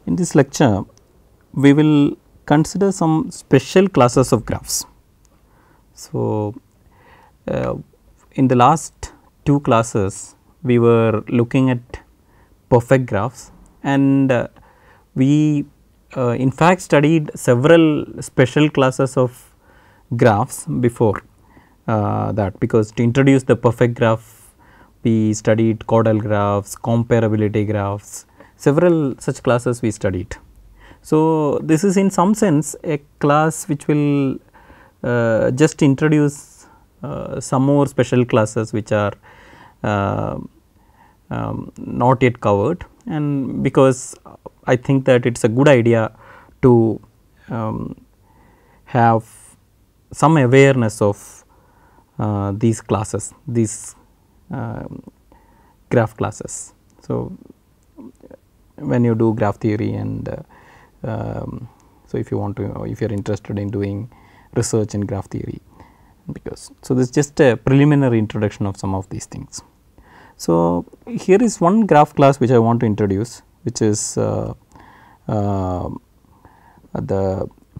In this lecture, we will consider some special classes of graphs. So, in the last two classes, we were looking at perfect graphs, and we in fact studied several special classes of graphs before that, because to introduce the perfect graph, we studied caudal graphs, comparability graphs, several such classes we studied. So, this is in some sense a class which will just introduce some more special classes which are not yet covered, and because I think that it is a good idea to have some awareness of these classes, these graph classes. So, when you do graph theory, and so if you want to, if you are interested in doing research in graph theory, because so this is just a preliminary introduction of some of these things. So, here is one graph class which I want to introduce, which is the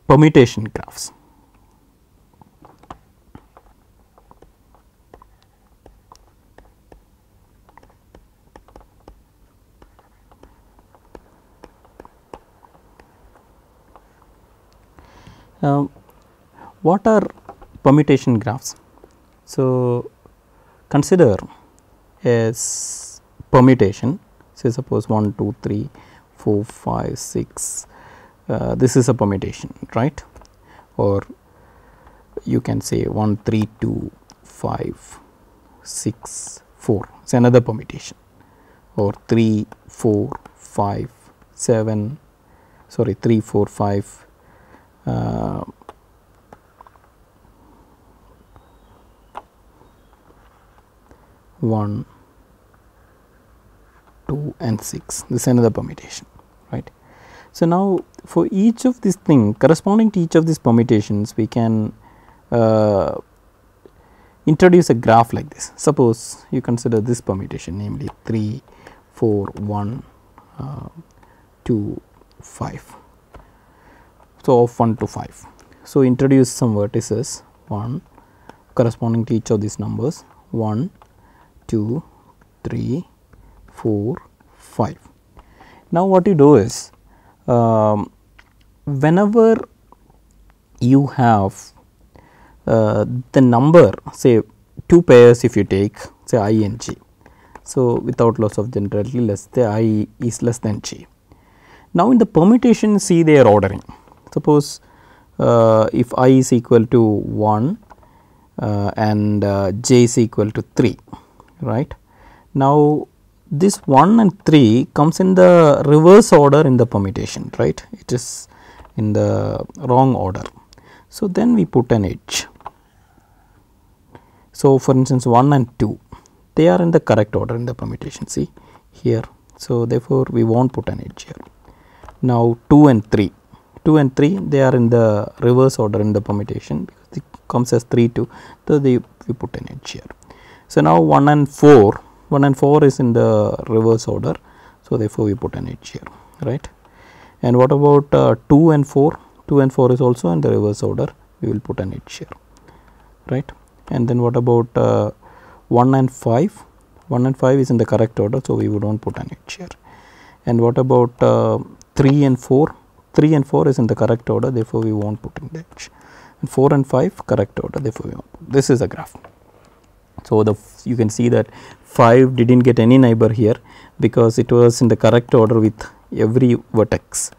permutation graphs. What are permutation graphs? So, consider as permutation, say suppose 1, 2, 3, 4, 5, 6, this is a permutation, right, or you can say 1, 3, 2, 5, 6, 4, it is another permutation, or 3, 4, 5, 7, sorry 3, 4, 5, 1, 2 and 6, this is another permutation, right. So, now for each of these things, corresponding to each of these permutations, we can introduce a graph like this. Suppose you consider this permutation, namely 3, 4, 1, 2, 5. So, of 1 to 5. So, introduce some vertices 1 corresponding to each of these numbers 1, 2, 3, 4, 5. Now, what you do is whenever you have the number, say 2 pairs, if you take say I and j. So, without loss of generality, let us say I is less than j. Now, in the permutation, see they are ordering. Suppose if I is equal to 1 and j is equal to 3, right. Now, this 1 and 3 comes in the reverse order in the permutation, right, it is in the wrong order. So, then we put an edge. So, for instance 1 and 2, they are in the correct order in the permutation, see here. So, therefore, we will not put an edge here. Now, 2 and 3, they are in the reverse order in the permutation, because it comes as 3, 2, so we put an edge here. So, now 1 and 4 is in the reverse order, so therefore, we put an edge here, right. And what about 2 and 4? 2 and 4 is also in the reverse order, we will put an edge here, right. And then what about 1 and 5? 1 and 5 is in the correct order, so we would not put an edge here. And what about 3 and 4? 3 and 4 is in the correct order, therefore, we will not put an edge. And 4 and 5 correct order, therefore, we won't. This is a graph. So, you can see that 5 did not get any neighbor here, because it was in the correct order with every vertex,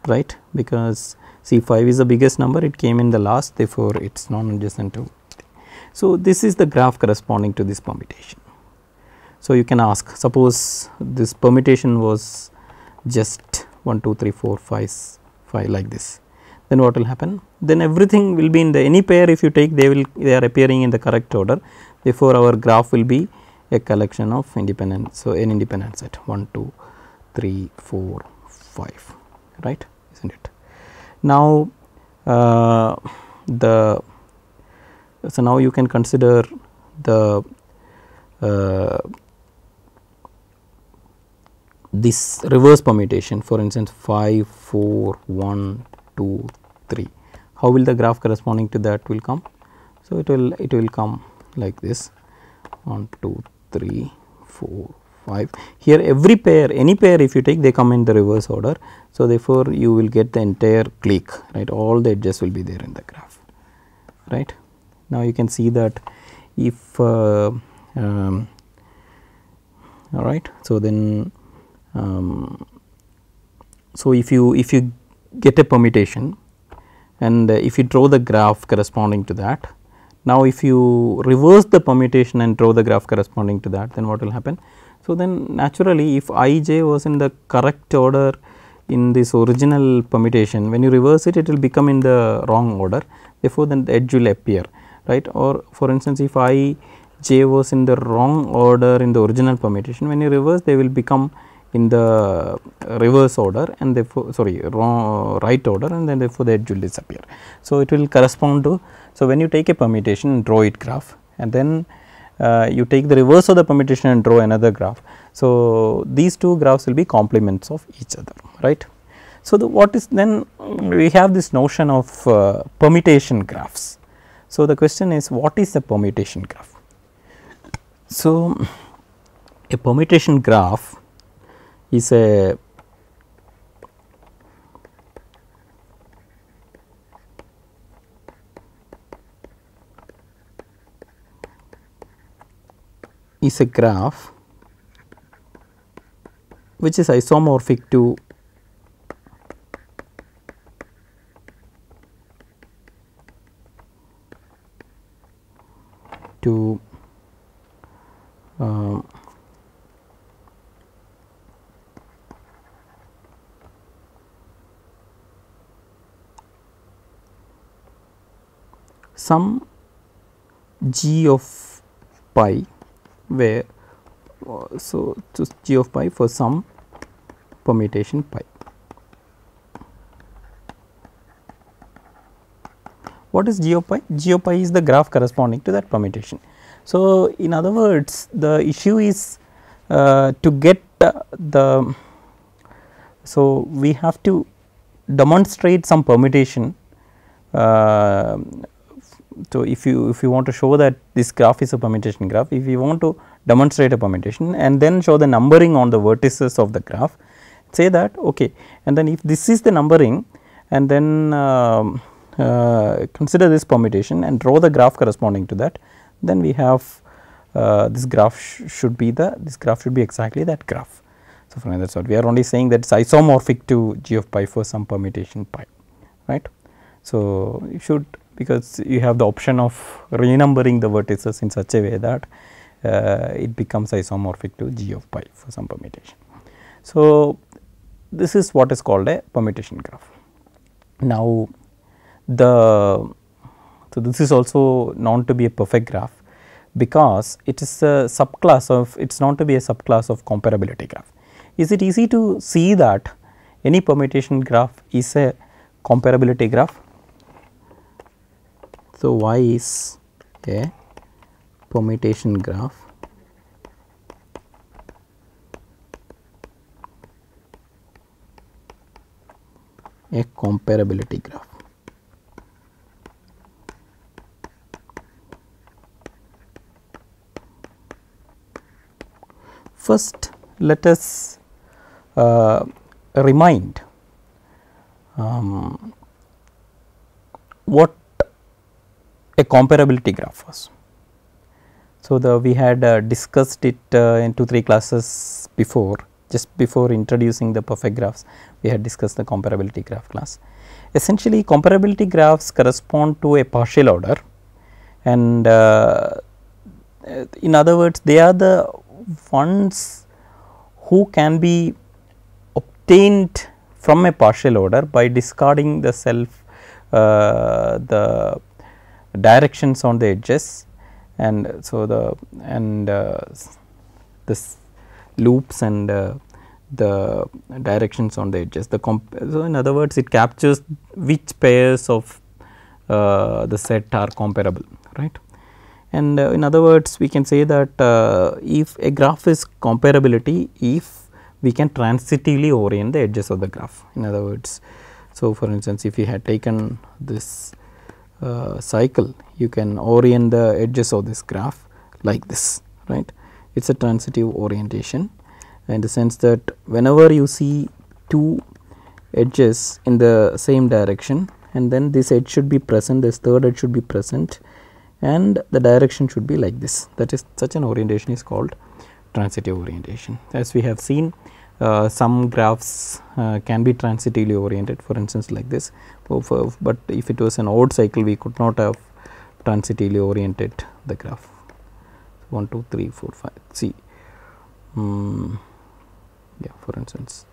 right, because see 5 is the biggest number, it came in the last, therefore, it is non-adjacent to. So, this is the graph corresponding to this permutation. So, you can ask, suppose this permutation was just 1, 2, 3, 4, 5 like this, then what will happen? Then everything will be in the any pair, if you take, they are appearing in the correct order. Therefore, our graph will be a collection of independent, so an independent set 1, 2, 3, 4, 5, right, is not it. Now, so now you can consider this reverse permutation, for instance 5 4 1 2 3, how will the graph corresponding to that will come? So it will come like this 1 2 3 4 5. Here every pair, any pair if you take, they come in the reverse order. So therefore you will get the entire clique, right, all the edges will be there in the graph, right. Now you can see that if all right, so then so if you get a permutation and if you draw the graph corresponding to that, now if you reverse the permutation and draw the graph corresponding to that, then what will happen? So then naturally if ij was in the correct order in this original permutation, when you reverse it, it will become in the wrong order, therefore then the edge will appear, right. Or for instance if ij was in the wrong order in the original permutation, when you reverse they will become in the reverse order and therefore right order, and then therefore the edge will disappear. So it will correspond to, so when you take a permutation and draw it graph, and then you take the reverse of the permutation and draw another graph. So these two graphs will be complements of each other, right. So what is then, we have this notion of permutation graphs. So the question is, what is a permutation graph? So a permutation graph is a graph which is isomorphic to some g of pi, where so g of pi for some permutation pi. What is g of pi? G of pi is the graph corresponding to that permutation. So in other words, the issue is to get the, so we have to demonstrate some permutation. So if you want to show that this graph is a permutation graph, if you want to demonstrate a permutation and then show the numbering on the vertices of the graph, say that okay, and then if this is the numbering, and then consider this permutation and draw the graph corresponding to that, then we have this graph should be exactly that graph. So from that sort, we are only saying that it is isomorphic to g of pi for some permutation pi, right. So you should, because you have the option of renumbering the vertices in such a way that it becomes isomorphic to g of pi for some permutation. So this is what is called a permutation graph. Now so this is also known to be a perfect graph, because it is a subclass of, it is known to be a subclass of comparability graph. Is it easy to see that any permutation graph is a comparability graph? So why is a permutation graph a comparability graph? First let us remind what a comparability graph was. So we had discussed it in 2-3 classes before, just before introducing the perfect graphs, we had discussed the comparability graph class. Essentially comparability graphs correspond to a partial order, and in other words they are the ones who can be obtained from a partial order by discarding the the directions on the edges, and so this loops and the directions on the edges. So in other words, it captures which pairs of the set are comparable, right. And in other words, we can say that if a graph is comparability if we can transitively orient the edges of the graph. In other words, so for instance, if you had taken this cycle, you can orient the edges of this graph like this, right. It is a transitive orientation, in the sense that whenever you see two edges in the same direction, and then this edge should be present, this third edge should be present, and the direction should be like this. That is, such an orientation is called transitive orientation. As we have seen, some graphs can be transitively oriented, for instance like this, but if it was an odd cycle, we could not have transitively oriented the graph. 1 2 3 4 5 see, yeah, for instance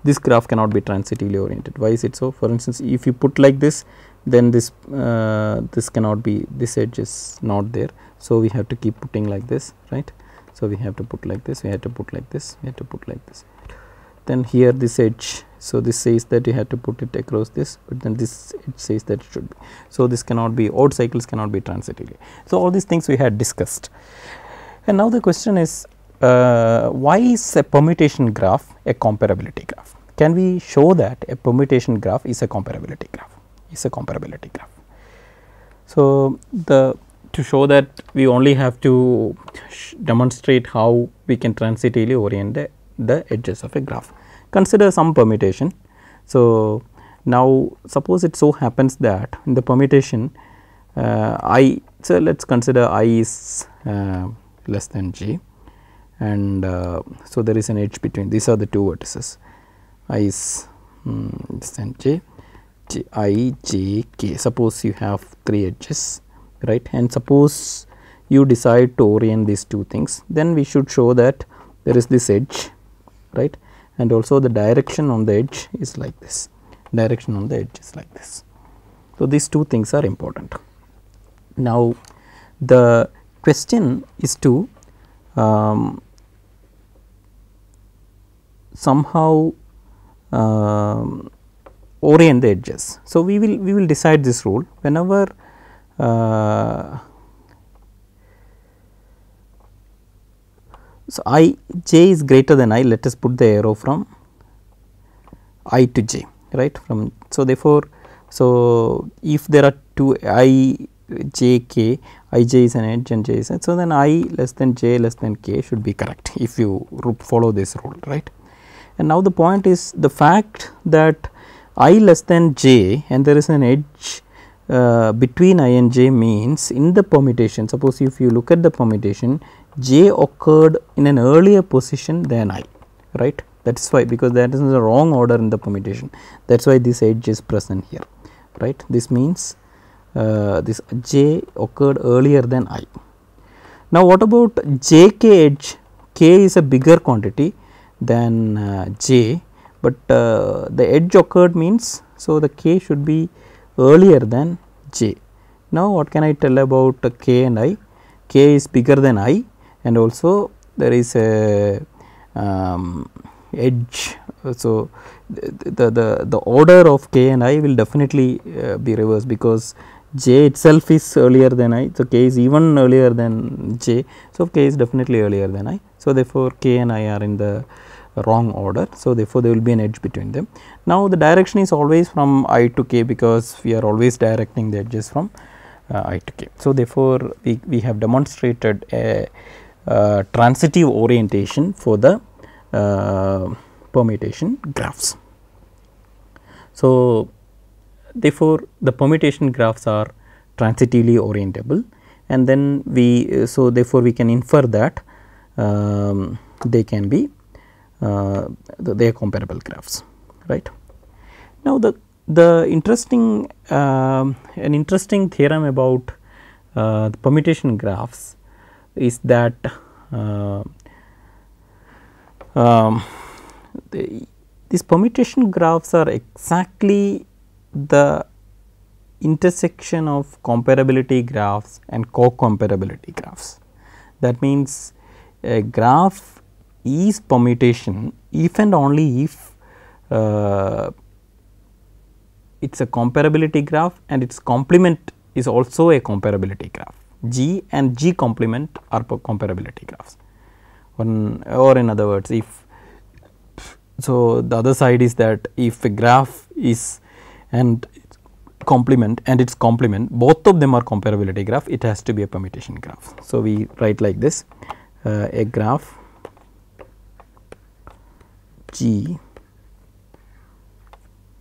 this graph cannot be transitively oriented. Why is it so? For instance, if you put like this, then this this cannot be, this edge is not there, so we have to keep putting like this, right. So we have to put like this, we have to put like this, we have to put like this. Then here this edge, so this says that you have to put it across this, but then this edge says that it should be. So this cannot be, odd cycles cannot be transitively. So all these things we had discussed, and now the question is, why is a permutation graph a comparability graph? Can we show that a permutation graph is a comparability graph? So to show that, we only have to demonstrate how we can transitively orient the edges of a graph. Consider some permutation. So now suppose it so happens that in the permutation so let us consider I is less than j, and so there is an edge between, these are the two vertices, I is less than j, I, j, k. Suppose you have 3 edges, right, and suppose you decide to orient these two things, then we should show that there is this edge, right, and also the direction on the edge is like this, direction on the edge is like this. So these two things are important. Now the question is to somehow orient the edges. So we will decide this rule whenever so j is greater than I, let us put the arrow from I to j, right, from, so therefore, so if there are two I, j, k, I j is an edge and j is an edge, so then I less than j less than k should be correct if you follow this rule, right. And now the point is, the fact that I less than j and there is an edge between I and j means in the permutation, suppose if you look at the permutation, j occurred in an earlier position than I, right. That is why, because that is in the wrong order in the permutation, that is why this edge is present here, right. This means this j occurred earlier than I. Now what about jk edge? K is a bigger quantity than j, but the edge occurred means, so the k should be earlier than j. Now what can I tell about k and I? K is bigger than I, and also there is a edge. So the order of k and I will definitely be reversed, because j itself is earlier than I, so k is even earlier than j, so k is definitely earlier than I. So therefore k and I are in the wrong order, so therefore there will be an edge between them. Now the direction is always from I to k, because we are always directing the edges from I to k. So therefore we have demonstrated a transitive orientation for the permutation graphs. So therefore the permutation graphs are transitively orientable, and then so therefore we can infer that they can be they are comparable graphs, right. Now the interesting an interesting theorem about the permutation graphs is that these permutation graphs are exactly the intersection of comparability graphs and co-comparability graphs. That means a graph is permutation if and only if it is a comparability graph and its complement is also a comparability graph. G and G complement are comparability graphs. Or in other words, if So, the other side is that if a graph is and complement and its complement, both of them are comparability graph, it has to be a permutation graph. So, we write like this, a graph G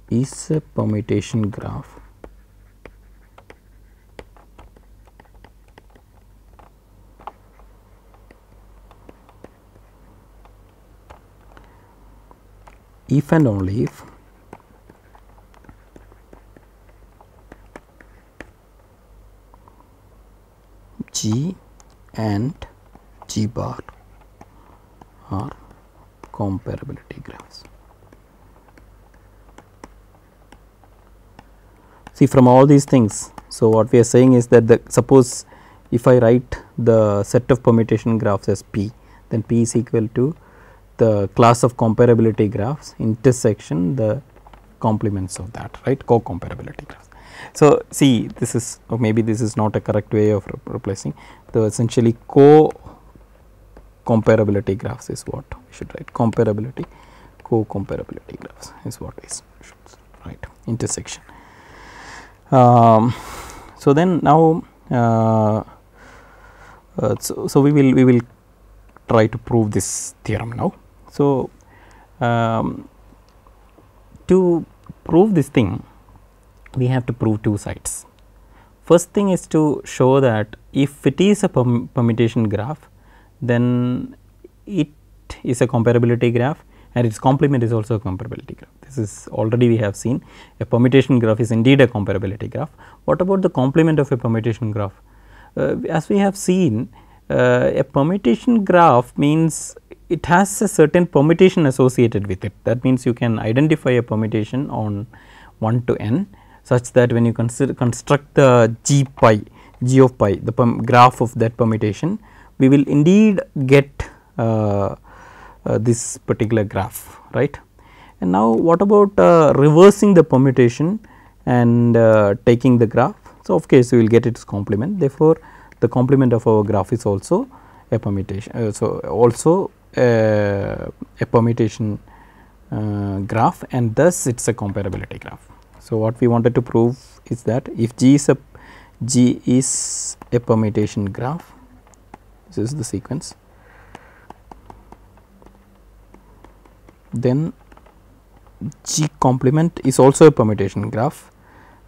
is a permutation graph if and only if G and G bar are comparability graphs. See, from all these things, so what we are saying is that suppose if I write the set of permutation graphs as P, then P is equal to the class of comparability graphs intersection the complements of that, right, co-comparability graphs. So, see, this is, or maybe this is not a correct way of replacing, the essentially co-comparability graphs is what we should write, comparability, co-comparability graphs is what we should write, intersection. So, then now, so we will try to prove this theorem now. So, to prove this thing, we have to prove two sides. First thing is to show that if it is a permutation graph, then it is a comparability graph and its complement is also a comparability graph. This is already we have seen a permutation graph is indeed a comparability graph. What about the complement of a permutation graph? As we have seen, a permutation graph means it has a certain permutation associated with it. That means you can identify a permutation on 1 to n such that when you construct the g of pi, the graph of that permutation, we will indeed get this particular graph, right. And now, what about reversing the permutation and taking the graph? So, of course, we will get its complement. Therefore, the complement of our graph is also a permutation. So, also a permutation graph, and thus it is a comparability graph. So, what we wanted to prove is that if G is a permutation graph, this is the sequence, then G complement is also a permutation graph,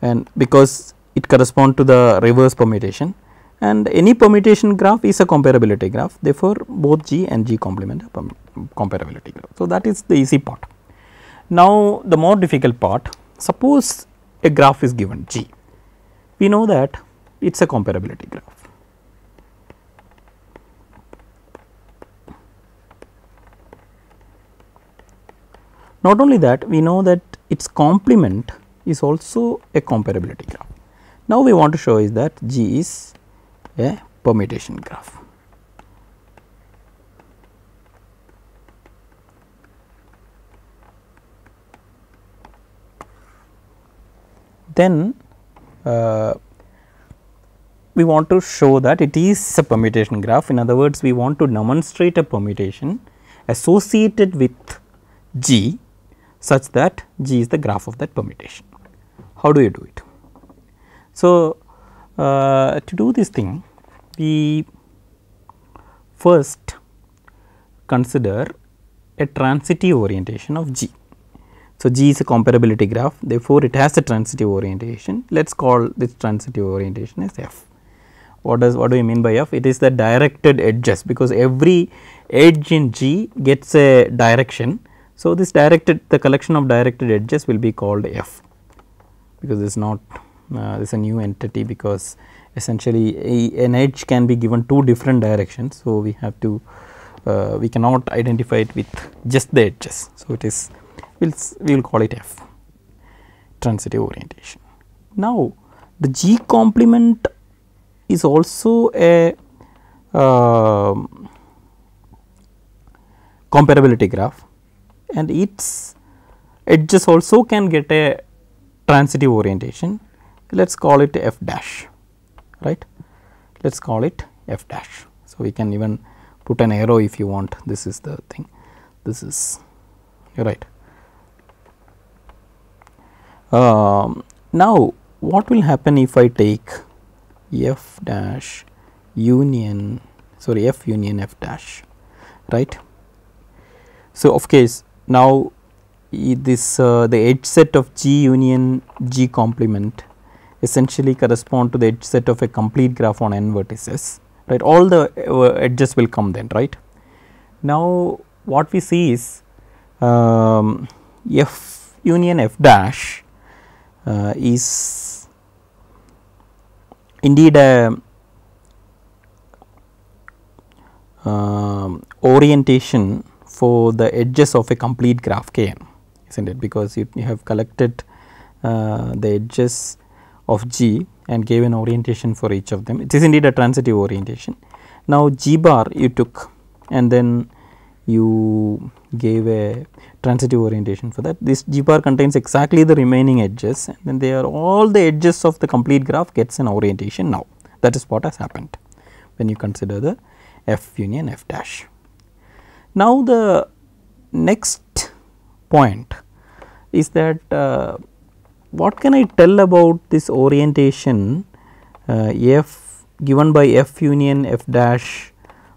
and because it corresponds to the reverse permutation, and any permutation graph is a comparability graph. Therefore, both G and G complement a comparability graph. So, that is the easy part. Now, the more difficult part, suppose a graph is given G, we know that it is a comparability graph. Not only that, we know that its complement is also a comparability graph. Now, we want to show is that G is a permutation graph. Then we want to show that it is a permutation graph. In other words, we want to demonstrate a permutation associated with G such that G is the graph of that permutation. How do you do it? So, to do this thing, we first consider a transitive orientation of G. So, G is a comparability graph, therefore, it has a transitive orientation. Let us call this transitive orientation as F. What do we mean by F? It is the directed edges, because every edge in G gets a direction. So, this the collection of directed edges will be called F, because this is not this is a new entity, because essentially an edge can be given two different directions. So, we have to we cannot identify it with just the edges. So, it is we will call it F, transitive orientation. Now, the G complement is also a comparability graph, and its edges also can get a transitive orientation. Let us call it F dash, right. Let us call it F dash. So, we can even put an arrow if you want. This is the thing, this is right. Now what will happen if I take f dash union f union f dash, right. So, of course, now this the edge set of G union G complement essentially correspond to the edge set of a complete graph on n vertices, right. All the edges will come then, right. Now, what we see is f union f dash is indeed a orientation for the edges of a complete graph Kn, isn't it, because you have collected the edges of G and gave an orientation for each of them. It is indeed a transitive orientation. Now, G bar you took and then you gave a transitive orientation for that. This G bar contains exactly the remaining edges, and then they are all the edges of the complete graph gets an orientation now. That is what has happened when you consider the f union f dash. Now, the next point is that what can I tell about this orientation f given by f union f dash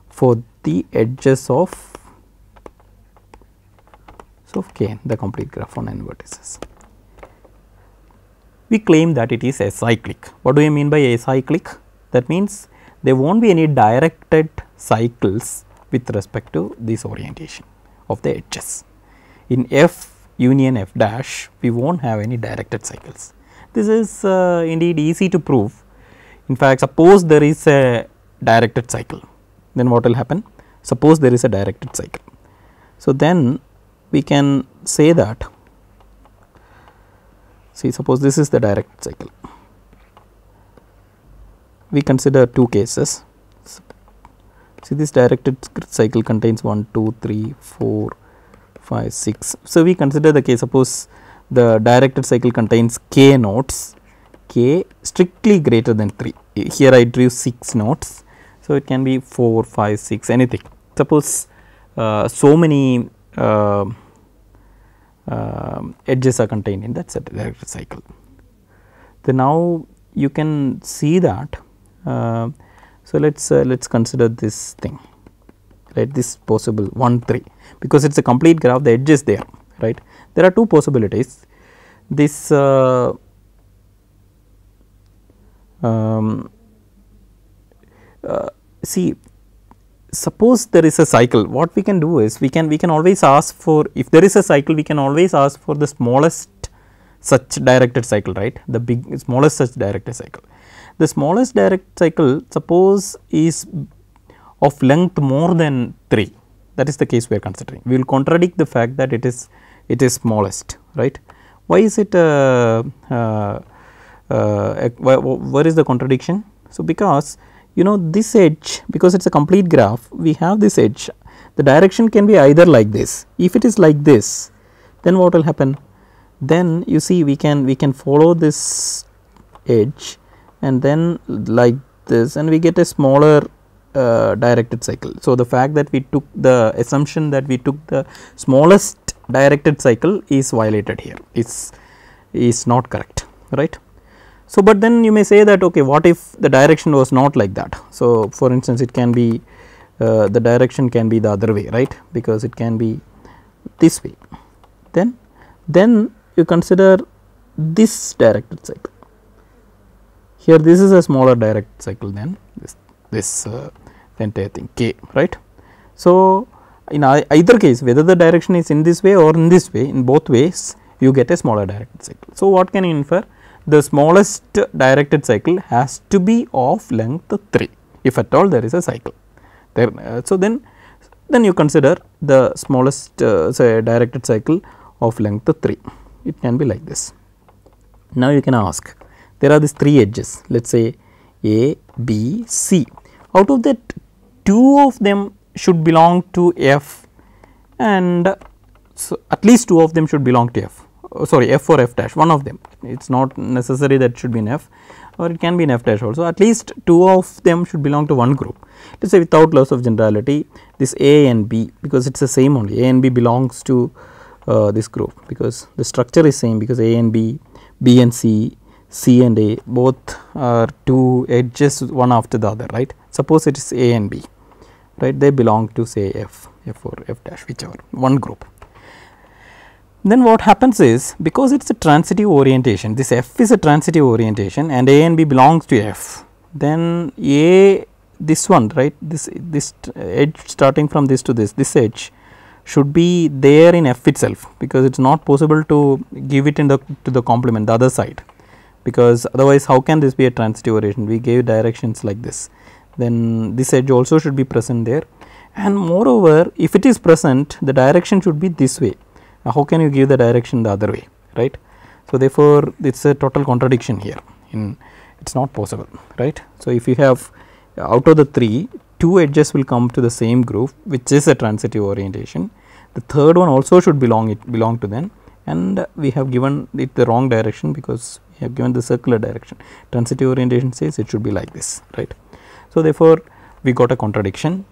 for the edges of K, the complete graph on n vertices. We claim that it is acyclic. What do you mean by acyclic? That means there will not be any directed cycles with respect to this orientation of the edges. In f union f dash, we will not have any directed cycles. This is indeed easy to prove. In fact, suppose there is a directed cycle, then what will happen? Suppose there is a directed cycle. So, then we can say that, see, suppose this is the direct cycle. We consider two cases. See, this directed cycle contains 1, 2, 3, 4, 5, 6. So, we consider the case, suppose the directed cycle contains k nodes, k strictly greater than 3. Here I drew 6 nodes. So, it can be 4, 5, 6, anything. Suppose so many edges are contained in that directed cycle. Then now you can see that. So, let's consider this thing, right, this possible 1 3, because it is a complete graph, the edge is there, right. There are two possibilities. This see, suppose there is a cycle, what we can do is we can always ask for, if there is a cycle, we can always ask for the smallest such directed cycle, right, the smallest such directed cycle. The smallest direct cycle suppose is of length more than 3, that is the case we are considering. We will contradict the fact that it is smallest, right. Why is it where is the contradiction? So, because you know this edge, because it is a complete graph, we have this edge, the direction can be either like this. If it is like this, then what will happen? Then you see we can follow this edge and then like this, and we get a smaller directed cycle. So, the fact that we took the assumption that we took the smallest directed cycle is violated here, is not correct, right. So, but then you may say that, okay, what if the direction was not like that? So, for instance, it can be the direction can be the other way, right, because it can be this way. Then you consider this directed cycle. Here this is a smaller direct cycle than this entire thing k, right. So, in either case, whether the direction is in this way or in this way, in both ways you get a smaller directed cycle. So, what can you infer? The smallest directed cycle has to be of length 3, if at all there is a cycle there. So, then you consider the smallest say directed cycle of length 3, it can be like this. Now, you can ask, there are these 3 edges, let us say A, B, C. Out of that, 2 of them should belong to F, and so at least 2 of them should belong to F. Sorry, F or F dash, one of them. It is not necessary that it should be in F, or it can be in F dash also. At least 2 of them should belong to one group. Let us say without loss of generality, this A and B, because it is the same only, A and B belongs to this group, because the structure is same, because A and B, B and C, C and A, both are two edges one after the other, right. Suppose it is A and B, right, they belong to say F or F dash, whichever one group. Then what happens is, because it is a transitive orientation, this F is a transitive orientation and A and B belongs to F, then A, this one, right, this edge starting from this to this edge should be there in F itself, because it is not possible to give it in the to the complement, the other side, because otherwise how can this be a transitive orientation? We gave directions like this, then this edge also should be present there, and moreover if it is present, the direction should be this way. How can you give the direction the other way, right? So therefore it is a total contradiction here, it is not possible, right. So if you have out of the 3, 2 edges will come to the same group, which is a transitive orientation, the third one also should belong to them, and we have given it the wrong direction, because we have given the circular direction. Transitive orientation says it should be like this, right. So therefore we got a contradiction,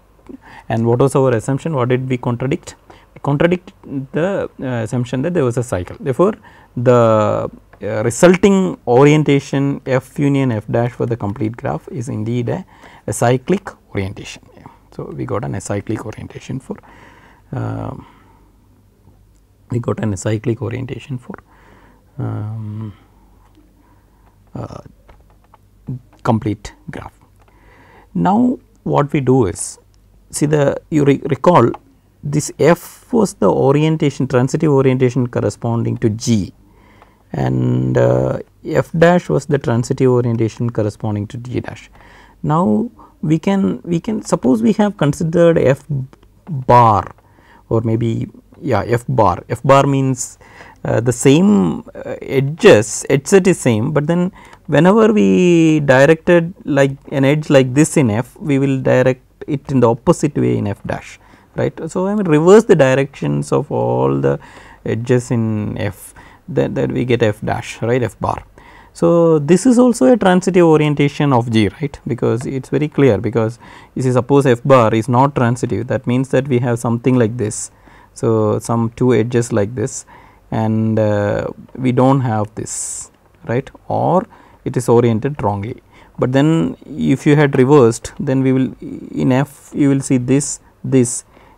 and what was our assumption? What did we contradict? Contradict the assumption that there was a cycle. Therefore the resulting orientation F union F dash for the complete graph is indeed a cyclic orientation. Yeah. So we got an acyclic orientation for complete graph. Now what we do is, see, you recall this F was the orientation, transitive orientation corresponding to G, and F dash was the transitive orientation corresponding to G dash. Now we can suppose we have considered F bar, or maybe F bar. F bar means the same edges, edge set is same, but then whenever we directed like an edge like this in F, we will direct it in the opposite way in F dash, right. So I will reverse the directions of all the edges in F, that we get F dash, right, F bar. So this is also a transitive orientation of G, right, because it is very clear, because you see, suppose F bar is not transitive, that means that we have something like this. So some 2 edges like this, and we do not have this, right, or it is oriented wrongly. But then if you had reversed, then we will in F you will see this,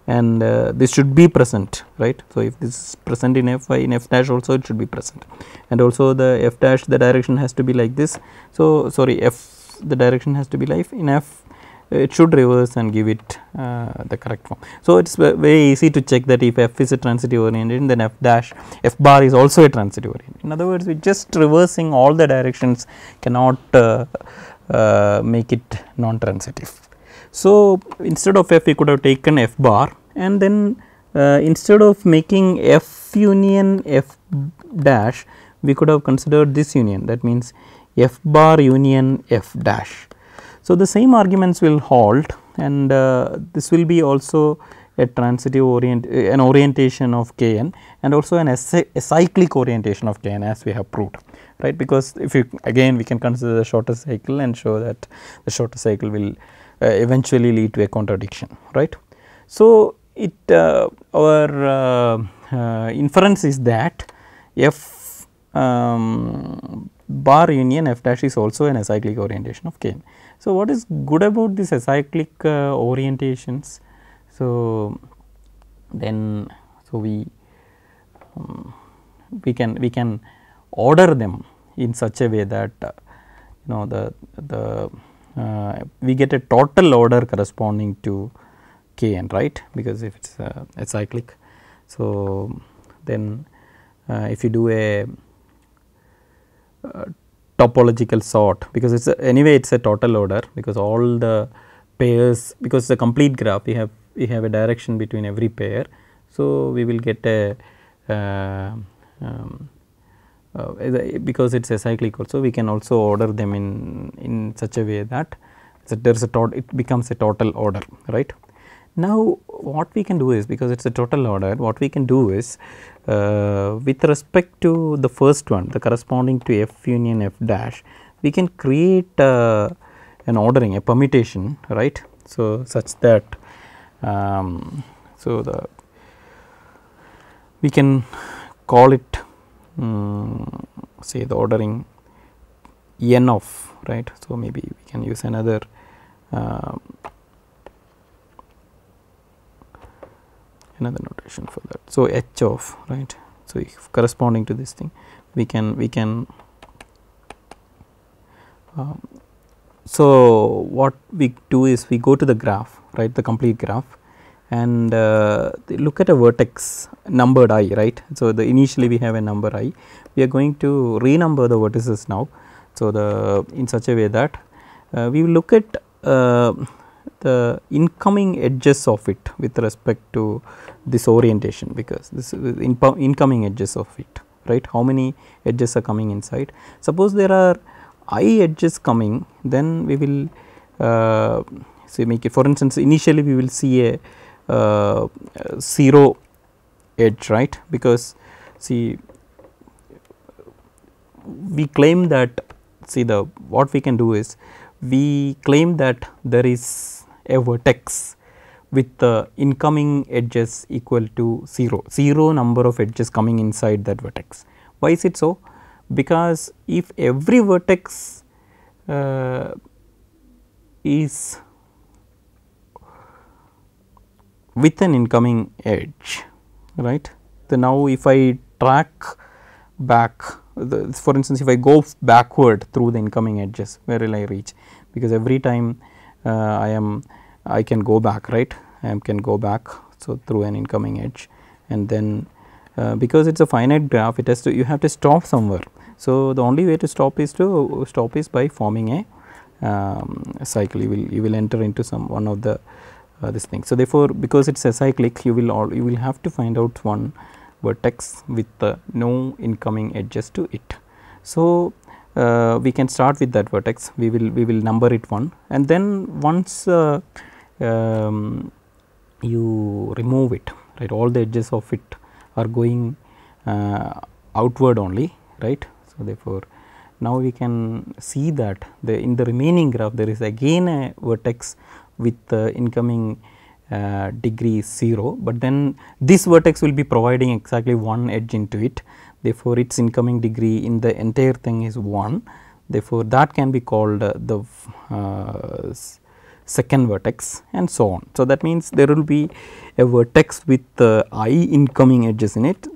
and this should be present, right. So if this is present in F, in F dash also it should be present, and also the F dash, the direction has to be like this. So sorry, F, the direction has to be like in F, it should reverse and give it the correct form. So it is very easy to check that if F is a transitive orientation, then F bar is also a transitive orientation. In other words, we just reversing all the directions cannot make it non-transitive. So instead of F, we could have taken F bar, and then instead of making F union F dash, we could have considered this union, that means F bar union F dash. So the same arguments will hold, and this will be also a transitive an orientation of Kn, and also an acyclic orientation of Kn, as we have proved, right, because if you again we can consider the shorter cycle and show that the shorter cycle will eventually lead to a contradiction, right. So it our inference is that F bar union F dash is also an acyclic orientation of Kn. So what is good about this acyclic orientations? So then we can order them in such a way that we get a total order corresponding to Kn, right, because if it is acyclic. So then if you do a topological sort, because it is anyway it is a total order, because all the pairs, because the complete graph we have a direction between every pair. So we will get a because it is acyclic also, we can also order them in such a way that there is it becomes a total order, right. Now what we can do is, because it is a total order, what we can do is with respect to the first one, the corresponding to F union F dash, we can create an ordering, a permutation, right. So such that we can call it say the ordering n of, right. So, maybe we can use another notation for that. So, h of, right. So, if corresponding to this thing we can so what we do is we go to the graph, right, the complete graph, and look at a vertex numbered I, right. So, the initially we have a number I, we are going to renumber the vertices now. So, the in such a way that we will look at the incoming edges of it with respect to this orientation, because this is incoming edges of it, right. How many edges are coming inside? Suppose there are I edges coming, then we will say make it, for instance, initially we will see a 0 edge, right, because see we claim that, see the what we can do is we claim that there is a vertex with the incoming edges equal to 0 number of edges coming inside that vertex. Why is it so? Because if every vertex is with an incoming edge, right. So, now if I track back, for instance, if I go backward through the incoming edges, where will I reach? Because every time I can go back, right, I can go back, so through an incoming edge, and then because it is a finite graph, it has to, you have to stop somewhere. So, the only way to stop is by forming a cycle. You will enter into some one of the this thing. So, therefore, because it is acyclic, you will have to find out one vertex with no incoming edges to it. So, we can start with that vertex, we will number it 1, and then once you remove it, right, all the edges of it are going outward only, right. So, therefore, now we can see that in the remaining graph there is again a vertex with incoming degree 0, but then this vertex will be providing exactly one edge into it. Therefore, its incoming degree in the entire thing is 1. Therefore, that can be called the second vertex, and so on. So, that means there will be a vertex with I incoming edges in it,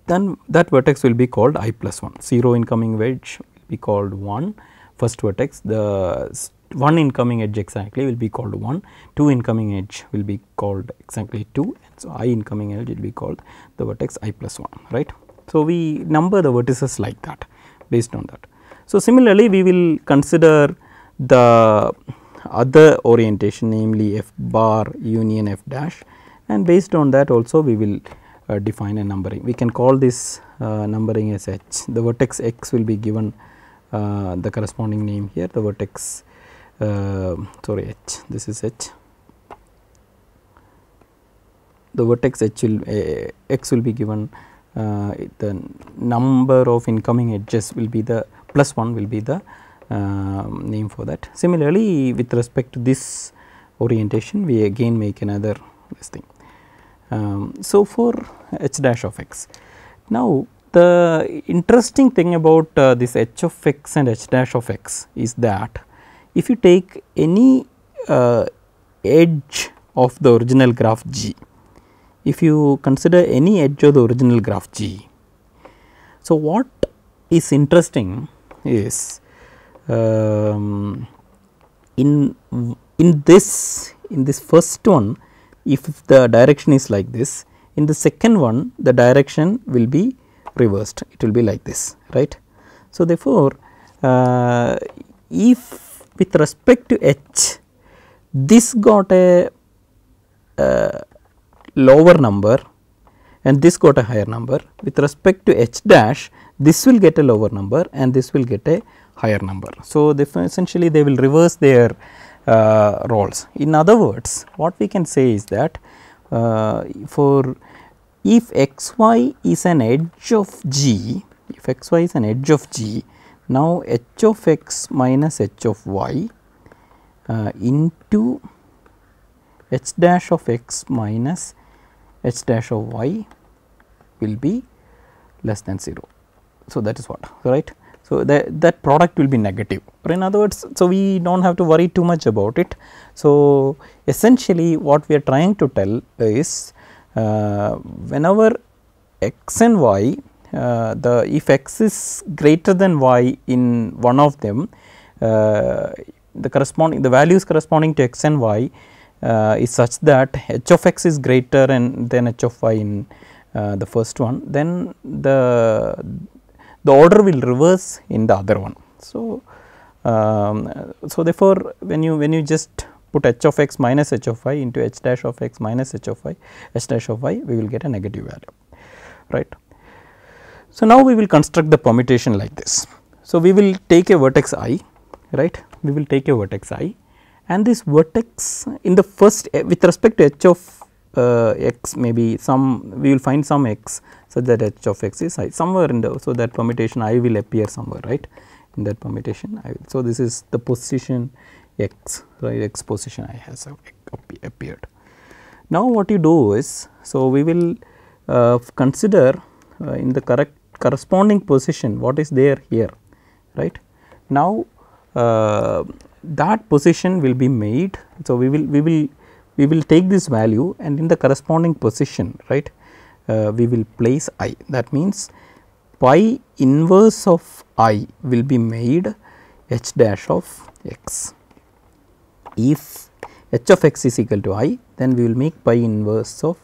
then that vertex will be called I plus 1. 0 incoming edge will be called 1 first vertex, the 1 incoming edge exactly will be called 1, 2 incoming edge will be called exactly 2, so I incoming edge will be called the vertex I plus 1, right. So, we number the vertices like that based on that. So, similarly, we will consider the other orientation, namely f bar union f dash, and based on that also we will define a numbering. We can call this numbering as h. The vertex x will be given the corresponding name here, the vertex sorry h, this is h, the vertex h will x will be given the number of incoming edges will be the plus 1 will be the name for that. Similarly, with respect to this orientation we again make another this thing. So, for h dash of x, now the interesting thing about this h of x and h dash of x is that if you take any edge of the original graph G, if you consider any edge of the original graph G, so what is interesting is in this first one, if the direction is like this, in the second one the direction will be reversed, it will be like this, right. So, therefore, if with respect to h this got a lower number and this got a higher number, with respect to h dash this will get a lower number and this will get a higher number. So, essentially they will reverse their roles. In other words, what we can say is that for if x y is an edge of G, if x y is an edge of G, now h of x minus h of y into h dash of x minus h dash of y will be less than 0. So, that is what, right. So, that product will be negative, or in other words, so we do not have to worry too much about it. So, essentially what we are trying to tell is whenever x and y, if x is greater than y in one of them, the values corresponding to x and y is such that h of x is greater and than h of y in the first one, then the order will reverse in the other one. So, so therefore, when you just put h of x minus h of y into h dash of x minus h of y, h dash of y, we will get a negative value, right. So, now we will construct the permutation like this. So, we will take a vertex I, right, we will take a vertex I, and this vertex in the first with respect to h of x, maybe we will find some x such that h of x is I somewhere in the, so that permutation I will appear somewhere, right, in that permutation I will. So, this is the position x, right, x position I has appeared. Now, what you do is, so we will consider in the corresponding position what is there here, right. Now, that position will be made. So, we will take this value and in the corresponding position, right, we will place I. That means, pi inverse of I will be made h dash of x. If h of x is equal to I, then we will make pi inverse of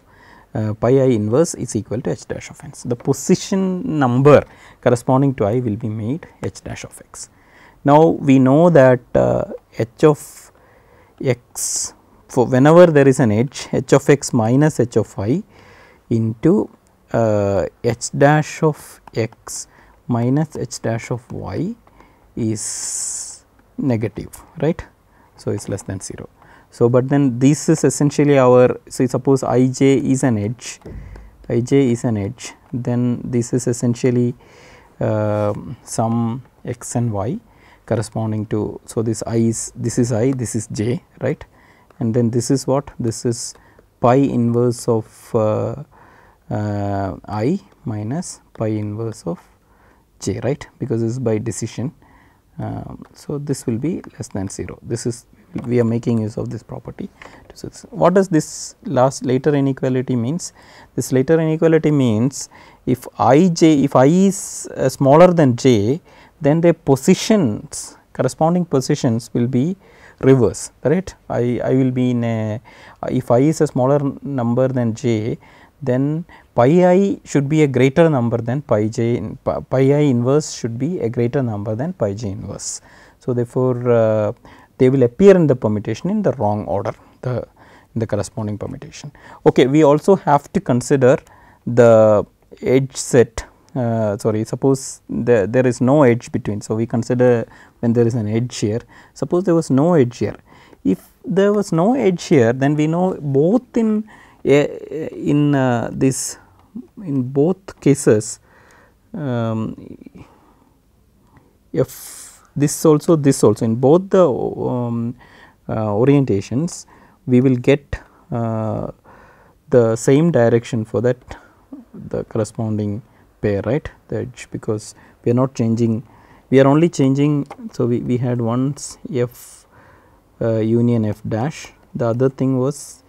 pi I inverse is equal to h dash of x. The position number corresponding to I will be made h dash of x. Now, we know that h of x, for whenever there is an edge, h of x minus h of y into h dash of x minus h dash of y is negative, right. So, it is less than 0. So, but then this is essentially our, so suppose I j is an edge, then this is essentially some x and y corresponding to, so this I is, this is I, this is j, right, and then this is what, this is pi inverse of I minus pi inverse of j, right, because this is by decision. So, this will be less than 0. This is, we are making use of this property. So, what does this later inequality means? This later inequality means if I is smaller than j, then the positions, corresponding positions will be reverse, right. I will be in a, if I is a smaller number than j, then pi I should be a greater number than pi j, pi I inverse should be a greater number than pi j inverse. So, therefore, they will appear in the permutation in the wrong order, in the corresponding permutation. Okay, we also have to consider the edge set, suppose there is no edge between. So, we consider when there is an edge here, suppose there was no edge here. If there was no edge here, then we know both in both cases, if this also in both the orientations, we will get the same direction for that, the corresponding pair, right, the edge, because we are not changing, we are only changing. So, we had once f union f dash, the other thing was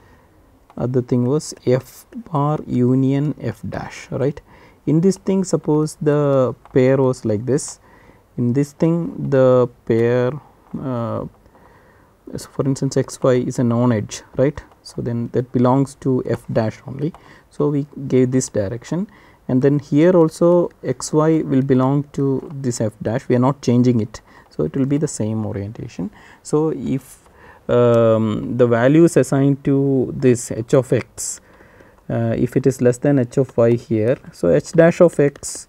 f bar union f dash, right. In this thing, suppose the pair was like this, in this thing the pair, so for instance x y is a known edge, right. So, then that belongs to f dash only. So, we gave this direction, and then here also x y will belong to this f dash, we are not changing it. So, it will be the same orientation. So, if the values assigned to this h of x, if it is less than h of y here, so h dash of x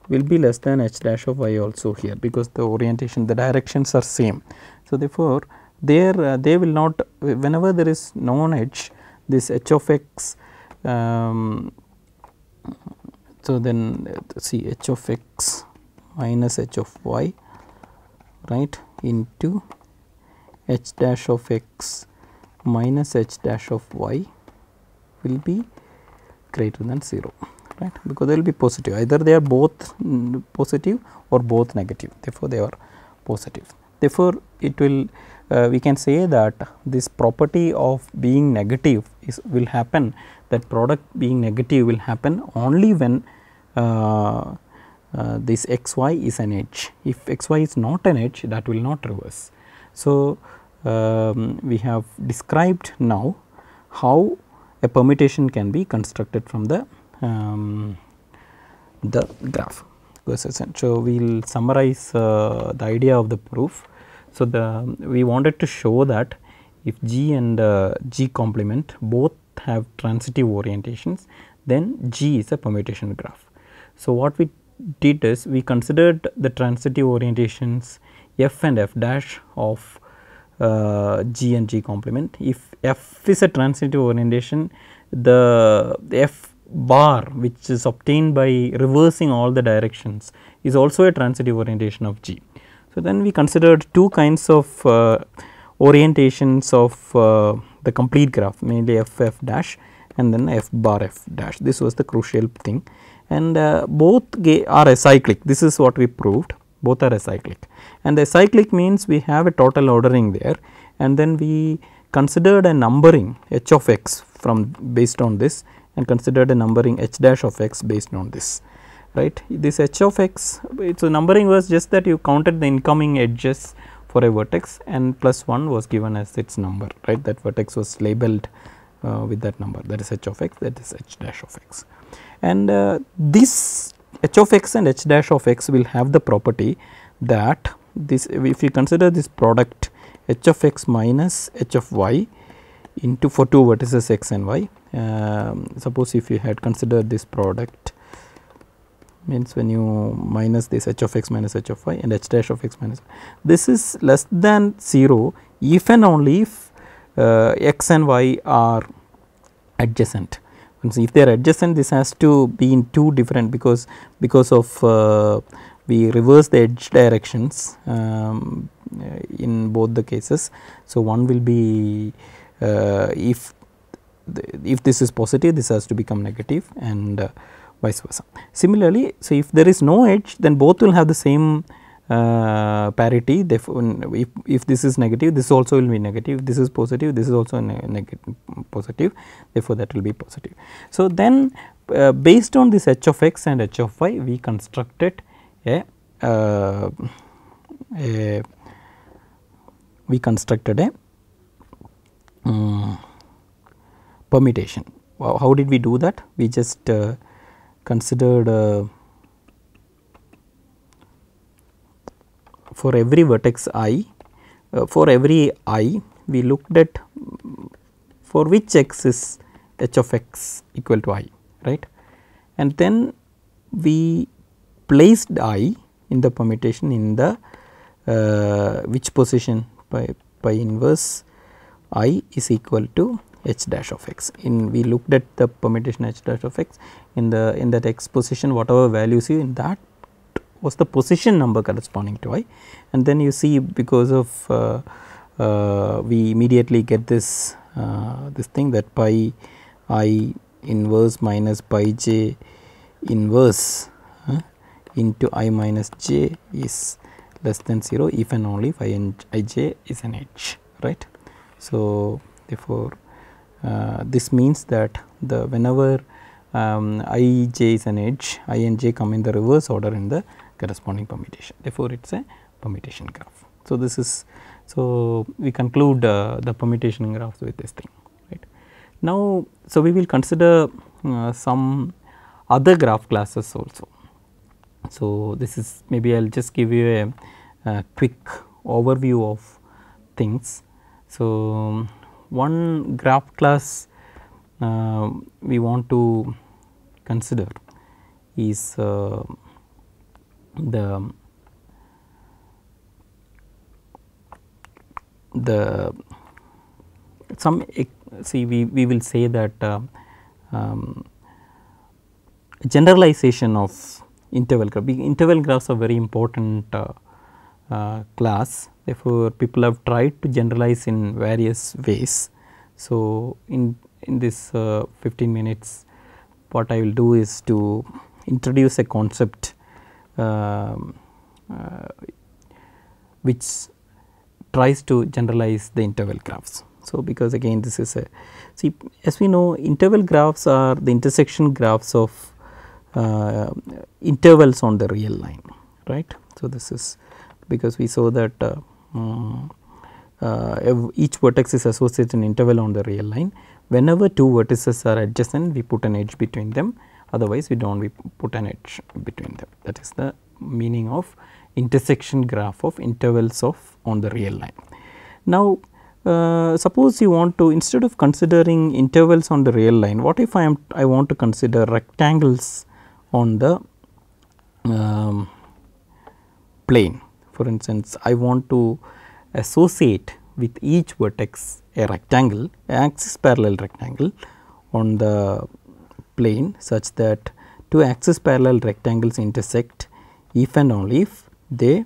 will be less than h dash of y also here, because the orientation, the directions are same. So, therefore, there they will not, whenever there is known edge, this h of x, so then see h of x minus h of y, right, into h dash of x minus h dash of y will be greater than 0, right, because they will be positive, either they are both positive or both negative, therefore they are positive. Therefore, it will we can say that this property of being negative will happen, that product being negative will happen only when this x y is an edge. If x y is not an edge, that will not reverse. So, we have described now how a permutation can be constructed from the graph. So, we will summarize the idea of the proof. So, we wanted to show that if G and G complement both have transitive orientations, then G is a permutation graph. So, what we did is we considered the transitive orientations f and f dash of G and G complement. If f is a transitive orientation, the f bar which is obtained by reversing all the directions is also a transitive orientation of G. So, then we considered two kinds of orientations of the complete graph, mainly f f dash and then f bar f dash. This was the crucial thing, and both are acyclic. This is what we proved, both are acyclic, and acyclic means we have a total ordering there, and then we considered a numbering h of x from based on this, and considered a numbering h dash of x based on this, right. This h of x, so numbering was just that you counted the incoming edges for a vertex and plus 1 was given as its number, right. That vertex was labeled with that number, that is h of x, that is h dash of x, and this h of x and h dash of x will have the property that this, if you consider this product h of x minus h of y into for two vertices x and y, suppose if you had considered this product, means when you minus this h of x minus h of y and h dash of x minus, this is less than 0 if and only if x and y are adjacent. If they are adjacent, this has to be in two different, because of we reverse the edge directions in both the cases. So, one will be if this is positive, this has to become negative, and vice versa. Similarly, so if there is no edge, then both will have the same parity. Therefore, if this is negative, this also will be negative. If this is positive, this is also negative positive. Therefore, that will be positive. So, then based on this h of x and h of y, we constructed a permutation. How did we do that? We just considered for every vertex I, for every I we looked at for which x is h of x equal to I, right, and then we placed I in the permutation in the which position, by inverse I is equal to h dash of x. In we looked at the permutation h dash of x in that x position, whatever values you in that was the position number corresponding to I, and then you see because of we immediately get this this thing that pi I inverse minus pi j inverse into I minus j is less than 0 if and only if I j is an edge, right. So, therefore, this means that the whenever I j is an edge, I and j come in the reverse order in the corresponding permutation. Therefore, it is a permutation graph. So, this is, so we conclude the permutation graphs with this thing, right. Now, so we will consider some other graph classes also. So, this is maybe I will just give you a quick overview of things. So, one graph class we want to consider is the some see we will say that generalization of interval graph. Interval graphs are very important class. Therefore, people have tried to generalize in various ways. So, in this 15 minutes what I will do is to introduce a concept which tries to generalize the interval graphs. So, because again this is a, see, as we know, interval graphs are the intersection graphs of intervals on the real line, right. So, this is because we saw that each vertex is associated an interval on the real line. Whenever two vertices are adjacent, we put an edge between them, otherwise we do not, we put an edge between them. That is the meaning of intersection graph of intervals of on the real line. Now, suppose you want to, instead of considering intervals on the real line, what if I want to consider rectangles on the plane. For instance, I want to associate with each vertex a rectangle, axis parallel rectangle on the plane, such that two axis parallel rectangles intersect if and only if they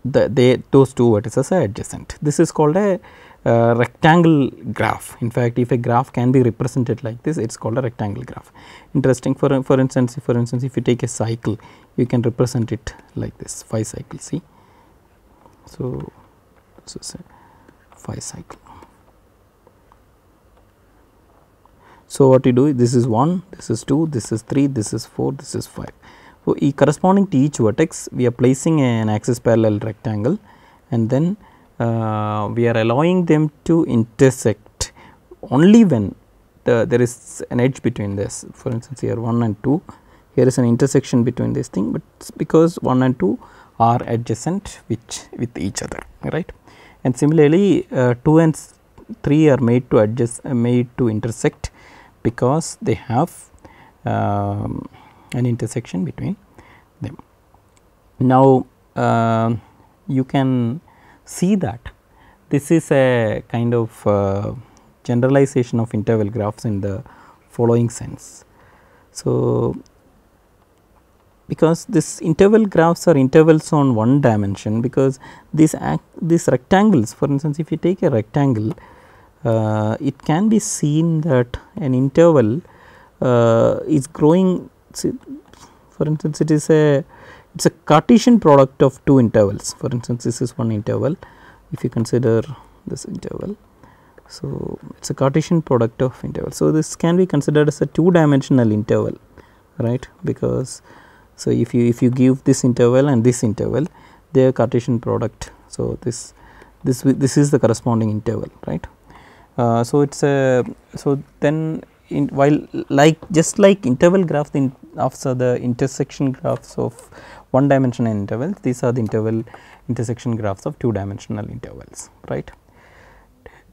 those two vertices are adjacent. This is called a rectangle graph. In fact, if a graph can be represented like this, it is called a rectangle graph. Interesting. For instance, if you take a cycle, you can represent it like this, 5 cycles. See, so this is a 5 cycle. So, what you do, this is 1, this is 2, this is 3, this is 4, this is 5. So, corresponding to each vertex, we are placing an axis parallel rectangle, and then we are allowing them to intersect only when there is an edge between this. For instance, here 1 and 2, here is an intersection between this thing, but because 1 and 2 are adjacent with each other, right. And similarly, 2 and 3 are made to intersect because they have an intersection between them. Now, you can see that this is a kind of generalization of interval graphs in the following sense. So, because this interval graphs are intervals on one dimension, because these rectangles, for instance, if you take a rectangle, it can be seen that an interval is growing. For instance, it's a Cartesian product of two intervals. For instance, this is one interval. If you consider this interval, so it's a Cartesian product of intervals. So, this can be considered as a two-dimensional interval, right? Because so if you give this interval and this interval, they are Cartesian product. So, this is the corresponding interval, right? So, it's a then while just like interval graphs of the intersection graphs of one dimensional intervals, these are the intersection graphs of two dimensional intervals, right.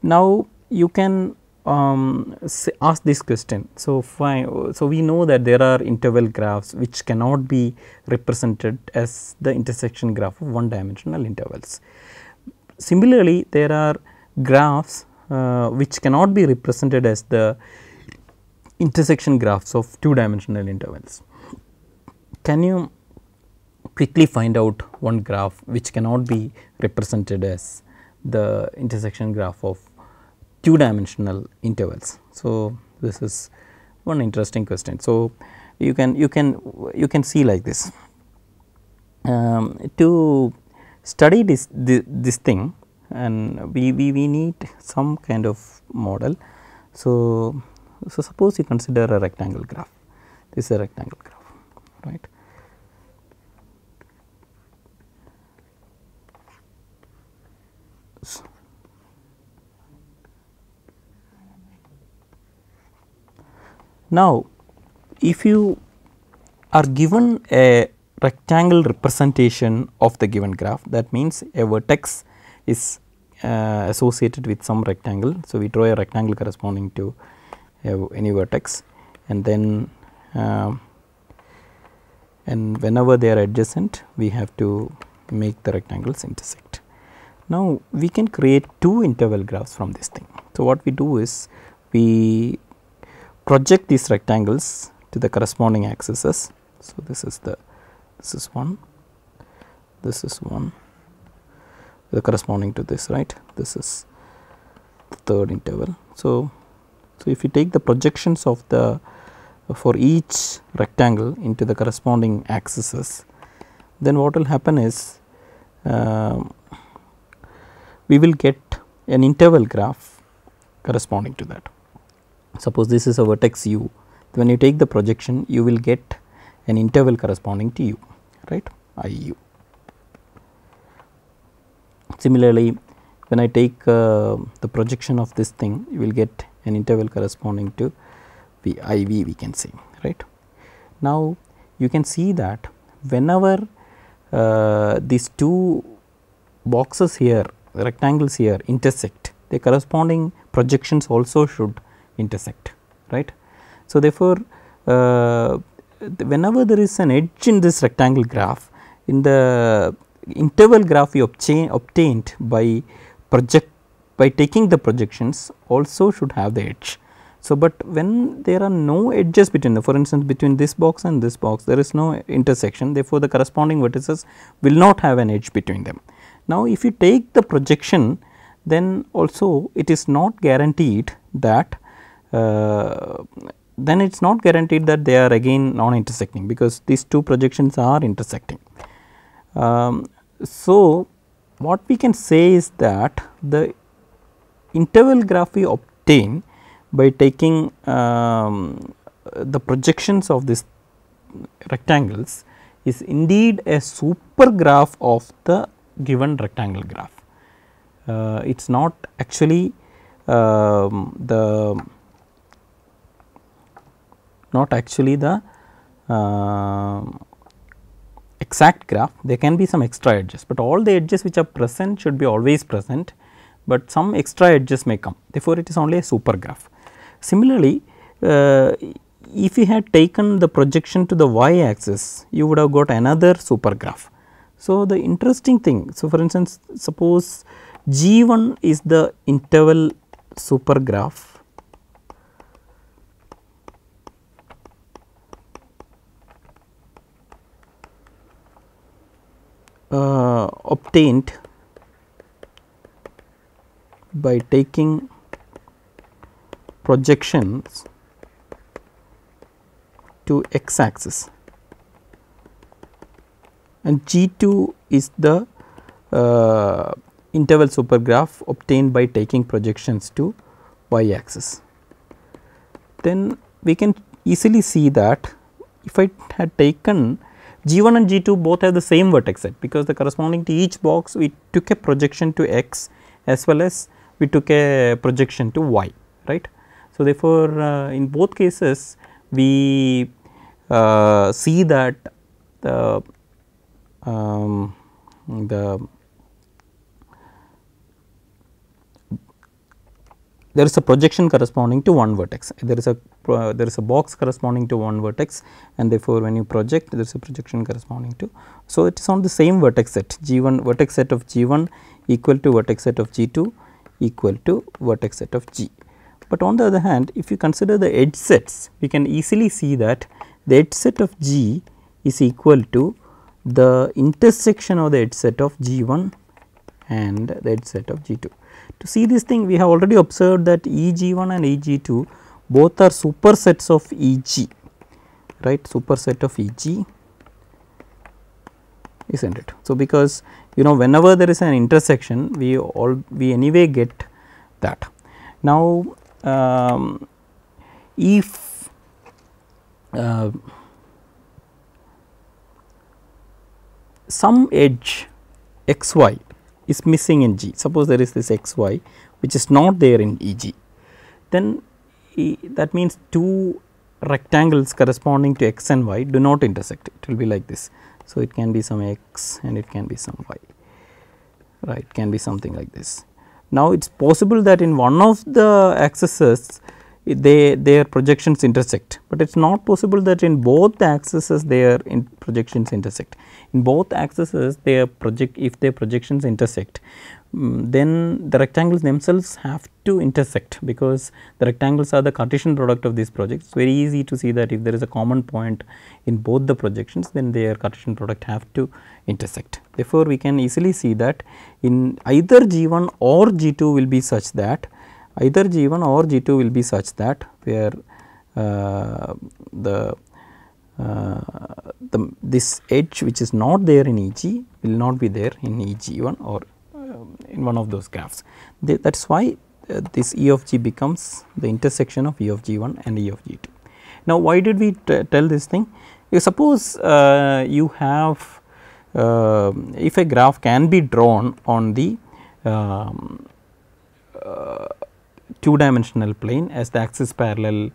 Now, you can ask this question. So, fine. So, we know that there are interval graphs which cannot be represented as the intersection graph of one dimensional intervals. Similarly, there are graphs which cannot be represented as the intersection graphs of two dimensional intervals. Can you quickly find out one graph which cannot be represented as the intersection graph of two dimensional intervals? So, this is one interesting question. So, you can see like this. To study this thing, and we need some kind of model. So, suppose you consider a rectangle graph. This is a rectangle graph, right. Now, if you are given a rectangle representation of the given graph, that means a vertex is associated with some rectangle. So, we draw a rectangle corresponding to any vertex, and then and whenever they are adjacent, we have to make the rectangles intersect. Now, we can create two interval graphs from this thing. So, what we do is we project these rectangles to the corresponding axes. So, this is one, the corresponding to this, right. This is the third interval. So, So, if you take the projections of the for each rectangle into the corresponding axes, then what will happen is we will get an interval graph corresponding to that. Suppose this is a vertex u, when you take the projection you will get an interval corresponding to u, right, I u. Similarly, when I take the projection of this thing, you will get an interval corresponding to V I V, we can say, right. Now, you can see that whenever these two boxes here, rectangles here intersect, the corresponding projections also should intersect, right. So, therefore, whenever there is an edge in this rectangle graph, in the interval graph we obtained by taking the projections also should have the edge. So, but when there are no edges between them, for instance between this box and this box there is no intersection, therefore, the corresponding vertices will not have an edge between them. Now, if you take the projection, then also it is not guaranteed that then it is not guaranteed that they are again non intersecting, because these two projections are intersecting. So, what we can say is that the interval graph we obtain by taking the projections of these rectangles is indeed a super graph of the given rectangle graph. It is not actually the exact graph. There can be some extra edges, but all the edges which are present should be always present, but some extra edges may come, therefore, it is only a super graph. Similarly, if you had taken the projection to the y axis, you would have got another super graph. So, the interesting thing, so for instance, suppose G1 is the interval super graph obtained by taking projections to x axis, and G2 is the interval super graph obtained by taking projections to y axis. Then we can easily see that if I had taken G1 and G2 both have the same vertex set, because the corresponding to each box we took a projection to x as well as we took a projection to y, right. So, therefore, in both cases we see that there is a projection corresponding to one vertex, there is a box corresponding to one vertex, and therefore, when you project there is a projection corresponding to. So, it is on the same vertex set, G1 vertex set of G1 equal to vertex set of G2 equal to vertex set of G. But on the other hand, if you consider the edge sets, we can easily see that the edge set of G is equal to the intersection of the edge set of G1 and the edge set of G2. To see this thing, we have already observed that EG1 and EG2 both are supersets of EG, right, superset of EG, isn't it. So, because whenever there is an intersection, we anyway get that. Now, if some edge x y is missing in G, suppose there is this x y which is not there in EG, then that means two rectangles corresponding to x and y do not intersect, it will be like this. So, it can be some x and it can be some y, right, it can be something like this. Now, it is possible that in one of the axes their projections intersect, but it is not possible that in both the axes their projections intersect. In both axes if their projections intersect, then the rectangles themselves have to intersect, because the rectangles are the Cartesian product of these projects. It is very easy to see that if there is a common point in both the projections, then their Cartesian product have to intersect. Therefore, we can easily see that in either G1 or G2 will be such that either G1 or G2 will be such that where this edge which is not there in EG will not be there in EG1 or in one of those graphs. That is why this E of G becomes the intersection of E of G1 and E of G2. Now, why did we tell this thing? You suppose you have if a graph can be drawn on the two-dimensional plane as the axis parallel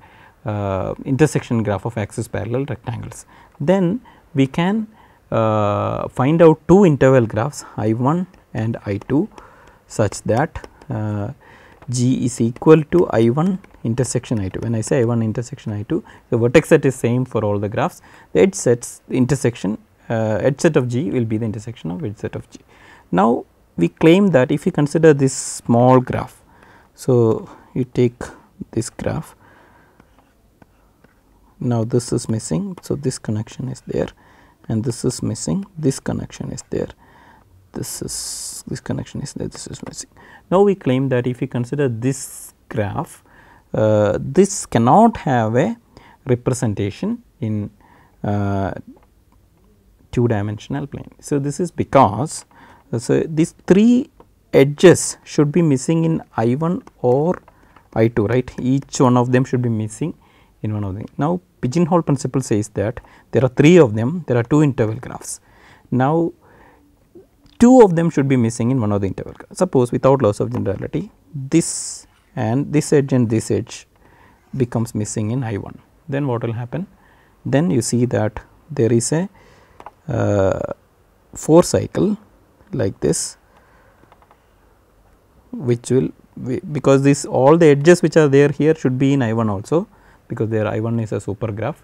intersection graph of axis parallel rectangles, then we can find out two interval graphs I1 and I2 such that G is equal to I1 intersection I2. When I say I1 intersection I2, the vertex set is same for all the graphs. The edge sets intersection edge set of G will be the intersection of edge set of G. Now, we claim that if you consider this small graph, so you take this graph, now this is missing, so this connection is there, and this is missing, this connection is there, this connection is there, this is missing. Now, we claim that if you consider this graph, this cannot have a representation in two-dimensional plane. So, this is because these three edges should be missing in I1 or I2, right. Each one of them should be missing in one of them. Now, pigeonhole principle says that there are three of them, there are two interval graphs. Now, two of them should be missing in one of the interval graphs. Suppose without loss of generality, this and this edge becomes missing in I1. Then what will happen? Then you see that there is a 4 cycle like this, which will because this all the edges which are there here should be in I1 also, because there I1 is a super graph,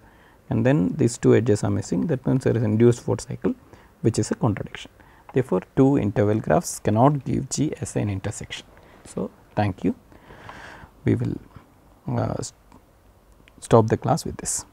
and then these two edges are missing. That means there is induced 4th cycle, which is a contradiction. Therefore, two interval graphs cannot give G as an intersection. So, thank you. We will stop the class with this.